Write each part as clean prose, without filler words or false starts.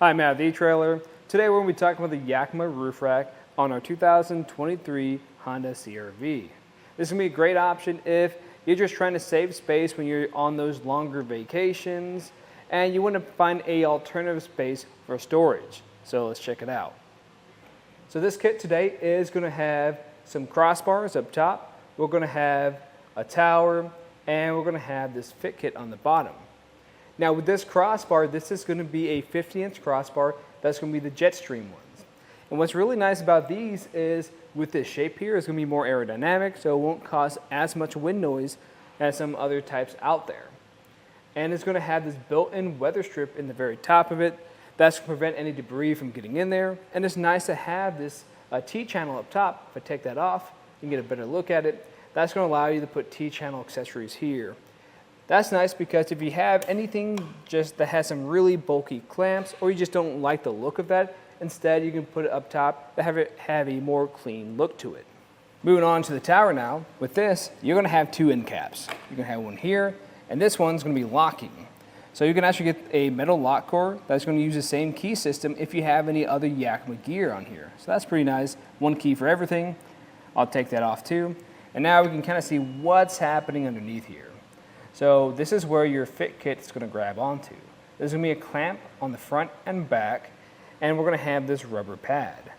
Hi, I'm Matt, the etrailer. Today we're going to be talking about the Yakima Roof Rack on our 2023 Honda CR-V. This is going to be a great option if you're just trying to save space when you're on those longer vacations and you want to find an alternative space for storage. So let's check it out. So this kit today is going to have some crossbars up top. We're going to have a tower and we're going to have this fit kit on the bottom. Now with this crossbar, this is going to be a 50-inch crossbar. That's going to be the Jetstream ones. And what's really nice about these is with this shape here, it's going to be more aerodynamic, so it won't cause as much wind noise as some other types out there. And it's going to have this built-in weather strip in the very top of it. That's going to prevent any debris from getting in there. And it's nice to have this T-channel up top. If I take that off, you can get a better look at it. That's going to allow you to put T-channel accessories here. That's nice because if you have anything just that has some really bulky clamps or you just don't like the look of that, instead you can put it up top to have a more clean look to it. Moving on to the tower now, with this, you're going to have two end caps. You're going to have one here, and this one's going to be locking. So you can actually get a metal lock core that's going to use the same key system if you have any other Yakima gear on here. So that's pretty nice. One key for everything. I'll take that off too. And now we can kind of see what's happening underneath here. So this is where your fit kit is going to grab onto. There's going to be a clamp on the front and back, and we're going to have this rubber pad.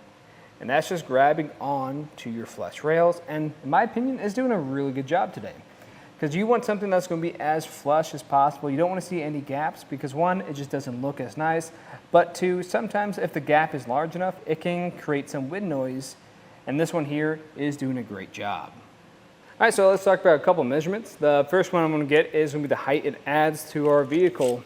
And that's just grabbing on to your flush rails, and in my opinion, it's doing a really good job today. Because you want something that's going to be as flush as possible. You don't want to see any gaps because one, it just doesn't look as nice, but two, sometimes if the gap is large enough, it can create some wind noise, and this one here is doing a great job. All right, so let's talk about a couple measurements. The first one I'm going to get is going to be the height it adds to our vehicle.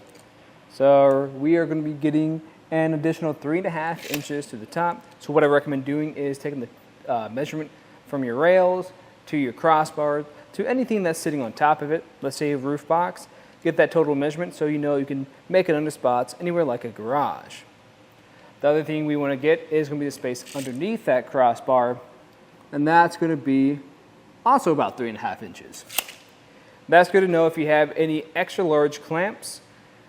So we are going to be getting an additional 3.5 inches to the top. So what I recommend doing is taking the measurement from your rails to your crossbar to anything that's sitting on top of it. Let's say a roof box. Get that total measurement so you know you can make it under spots anywhere like a garage. The other thing we want to get is going to be the space underneath that crossbar, and that's going to be also about 3.5 inches. That's good to know if you have any extra large clamps.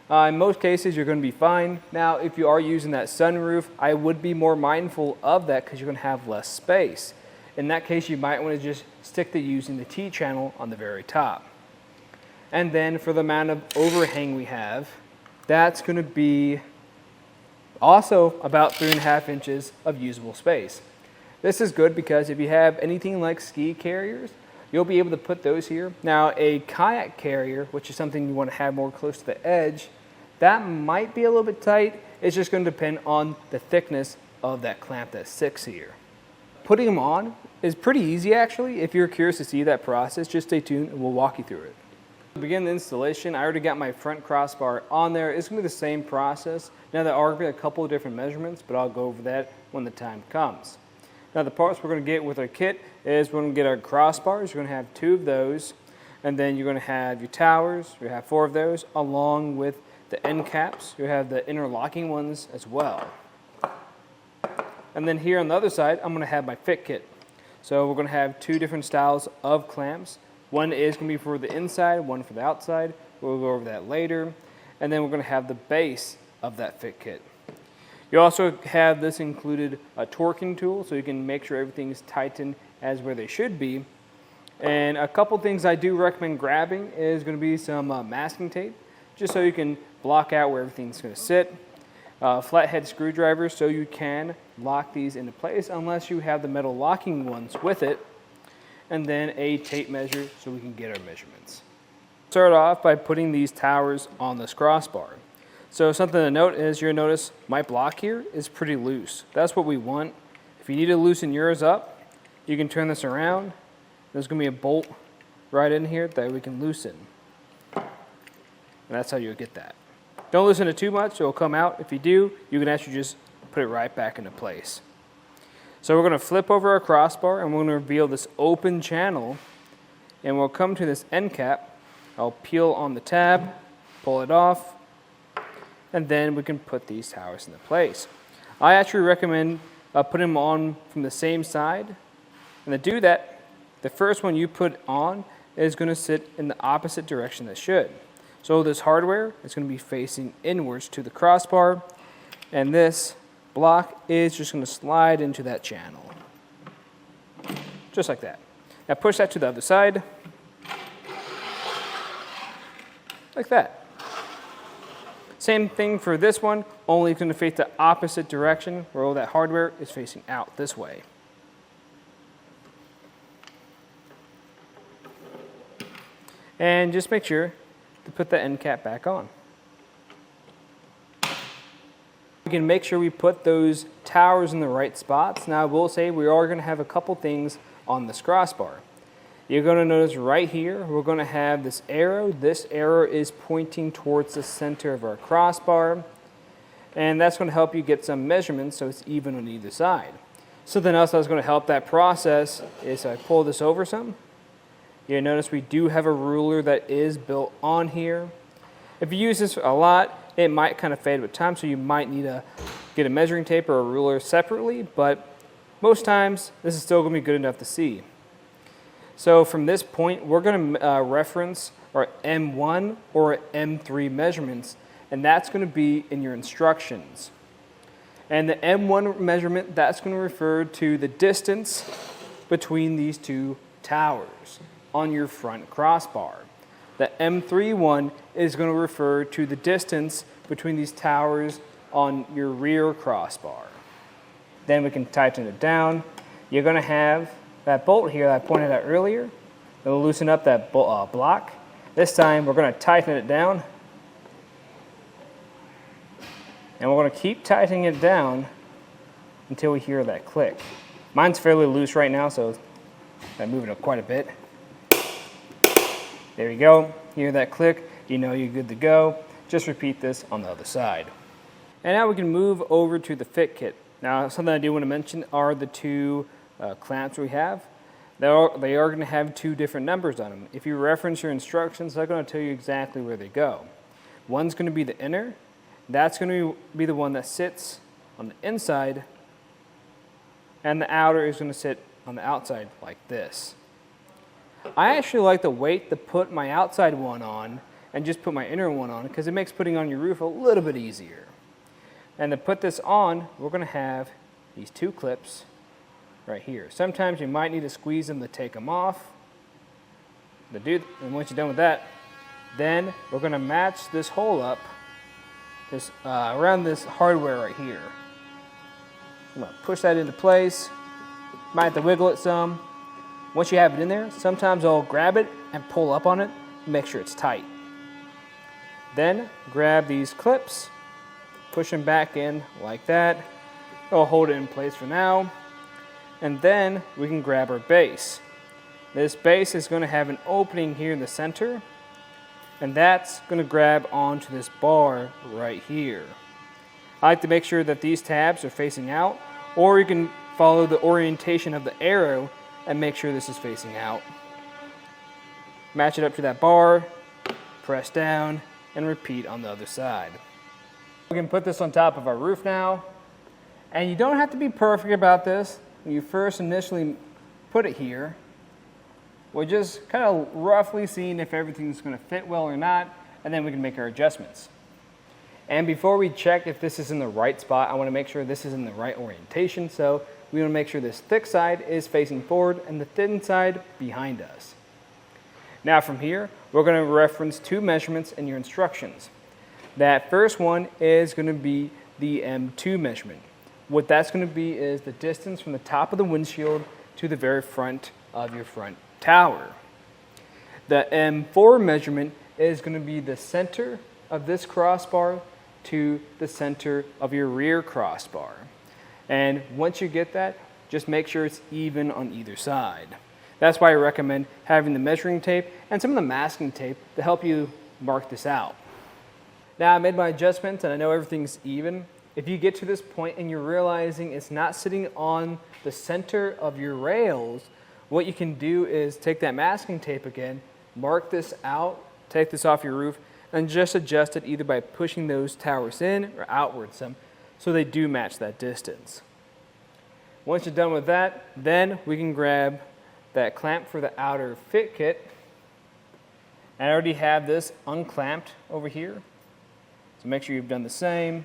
In most cases, you're going to be fine. Now, if you are using that sunroof, I would be more mindful of that because you're going to have less space. In that case, you might want to just stick to using the T-channel on the very top. And then for the amount of overhang we have, that's going to be also about 3.5 inches of usable space. This is good because if you have anything like ski carriers, you'll be able to put those here. Now, a kayak carrier, which is something you want to have more close to the edge, that might be a little bit tight. It's just going to depend on the thickness of that clamp that sits here. Putting them on is pretty easy, actually. If you're curious to see that process, just stay tuned and we'll walk you through it. To begin the installation, I already got my front crossbar on there. It's going to be the same process. Now, there are going to be a couple of different measurements, but I'll go over that when the time comes. Now the parts we're going to get with our kit is we're going to get our crossbars. You're going to have 2 of those, and then you're going to have your towers. You have 4 of those, along with the end caps. You have the interlocking ones as well. And then here on the other side, I'm going to have my fit kit. So we're going to have 2 different styles of clamps. One is going to be for the inside, one for the outside. We'll go over that later. And then we're going to have the base of that fit kit. You also have this included a torquing tool so you can make sure everything's tightened as where they should be. And a couple things I do recommend grabbing is going to be some masking tape, just so you can block out where everything's going to sit. Flathead screwdrivers so you can lock these into place unless you have the metal locking ones with it. And then a tape measure so we can get our measurements. Start off by putting these towers on this crossbar. So something to note is you'll notice my block here is pretty loose. That's what we want. If you need to loosen yours up, you can turn this around. There's going to be a bolt right in here that we can loosen. And that's how you'll get that. Don't loosen it too much, it'll come out. If you do, you can actually just put it right back into place. So we're going to flip over our crossbar and we're going to reveal this open channel. And we'll come to this end cap. I'll peel on the tab, pull it off, and then we can put these towers into place. I actually recommend putting them on from the same side. And to do that, the first one you put on is going to sit in the opposite direction that should. So this hardware is going to be facing inwards to the crossbar, And this block is just going to slide into that channel. Just like that. Now push that to the other side. Like that. Same thing for this one, only it's going to face the opposite direction where all that hardware is facing out this way. And just make sure to put the end cap back on. We can make sure we put those towers in the right spots. Now I will say we are going to have a couple things on this crossbar. You're going to notice right here, we're going to have this arrow. This arrow is pointing towards the center of our crossbar. And that's going to help you get some measurements so it's even on either side. Something else that's going to help that process is I pull this over some. You'll notice we do have a ruler that is built on here. If you use this a lot, it might kind of fade with time, so you might need to get a measuring tape or a ruler separately, but most times this is still going to be good enough to see. So from this point, we're going to reference our M1 or M3 measurements, and that's going to be in your instructions. And the M1 measurement, that's going to refer to the distance between these two towers on your front crossbar. The M3 one is going to refer to the distance between these towers on your rear crossbar. Then we can tighten it down. You're going to have that bolt here that I pointed out earlier. It'll loosen up that block. This time we're going to tighten it down. And we're going to keep tightening it down until we hear that click. Mine's fairly loose right now, so I'm moving it quite a bit. There you go. Hear that click, you know you're good to go. Just repeat this on the other side. And now we can move over to the fit kit. Now, something I do want to mention are the two clamps we have. They are going to have two different numbers on them. If you reference your instructions, they're going to tell you exactly where they go. One's going to be the inner. That's going to be the one that sits on the inside. And the outer is going to sit on the outside like this. I actually like the weight to put my outside one on and just put my inner one on because it makes putting on your roof a little bit easier. And to put this on, we're going to have these two clips right here. Sometimes you might need to squeeze them to take them off. And once you're done with that, then we're going to match this hole up around this hardware right here. I'm going to push that into place. Might have to wiggle it some. Once you have it in there, sometimes I'll grab it and pull up on it and make sure it's tight. Then grab these clips, push them back in like that. I'll hold it in place for now. And then we can grab our base. This base is going to have an opening here in the center, and that's going to grab onto this bar right here. I like to make sure that these tabs are facing out, or you can follow the orientation of the arrow and make sure this is facing out. Match it up to that bar, press down, and repeat on the other side. We can put this on top of our roof now, and you don't have to be perfect about this. When you first initially put it here, we're just kind of roughly seeing if everything's going to fit well or not, and then we can make our adjustments. And before we check if this is in the right spot, I want to make sure this is in the right orientation, so we want to make sure this thick side is facing forward and the thin side behind us. Now from here, we're going to reference two measurements in your instructions. That first one is going to be the M2 measurement. What that's going to be is the distance from the top of the windshield to the very front of your front tower. The M4 measurement is going to be the center of this crossbar to the center of your rear crossbar. And once you get that, just make sure it's even on either side. That's why I recommend having the measuring tape and some of the masking tape to help you mark this out. Now I made my adjustments and I know everything's even. If you get to this point and you're realizing it's not sitting on the center of your rails, what you can do is take that masking tape again, mark this out, take this off your roof, and just adjust it either by pushing those towers in or outward some so they do match that distance. Once you're done with that, then we can grab that clamp for the outer fit kit. And I already have this unclamped over here. So make sure you've done the same.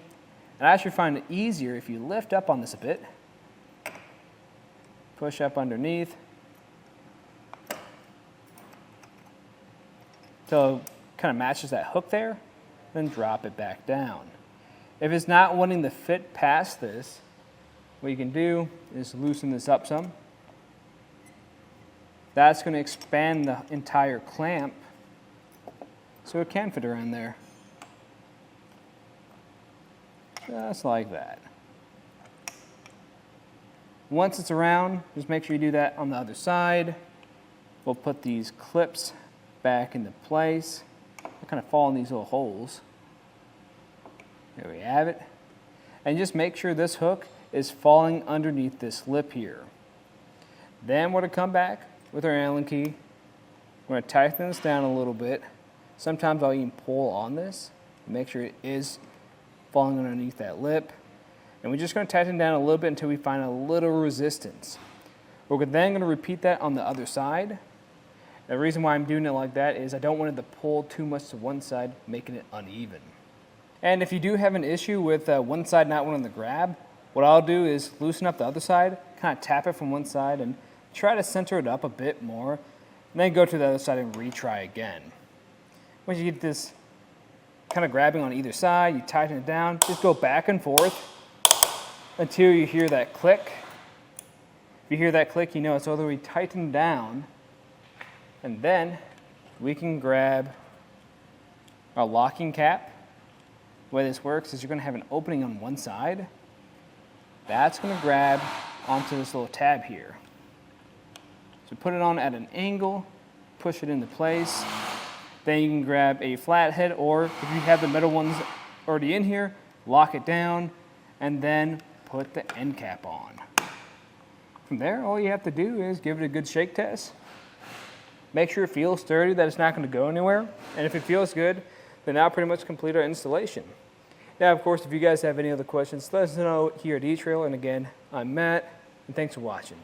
And I actually find it easier if you lift up on this a bit, push up underneath, so it kind of matches that hook there, then drop it back down. If it's not wanting to fit past this, what you can do is loosen this up some. That's going to expand the entire clamp so it can fit around there. Just like that. Once it's around, just make sure you do that on the other side. We'll put these clips back into place. They kind of fall in these little holes. There we have it. And just make sure this hook is falling underneath this lip here. Then we're going to come back with our Allen key. We're going to tighten this down a little bit. Sometimes I'll even pull on this. Make sure it is falling underneath that lip. And we're just going to tighten down a little bit until we find a little resistance. We're then going to repeat that on the other side. The reason why I'm doing it like that is I don't want it to pull too much to one side, making it uneven. And if you do have an issue with one side not wanting to grab, what I'll do is loosen up the other side, kind of tap it from one side and try to center it up a bit more, and then go to the other side and retry again. Once you get this kind of grabbing on either side, you tighten it down, just go back and forth until you hear that click. If you hear that click, you know it's all the way tightened down. And then we can grab our locking cap. The way this works is you're going to have an opening on one side. That's going to grab onto this little tab here. So put it on at an angle, push it into place. Then you can grab a flathead, or if you have the metal ones already in here, lock it down, and then put the end cap on. From there, all you have to do is give it a good shake test. Make sure it feels sturdy, that it's not going to go anywhere. And if it feels good, then that'll pretty much complete our installation. Now, of course, if you guys have any other questions, let us know here at eTrail. And again, I'm Matt, and thanks for watching.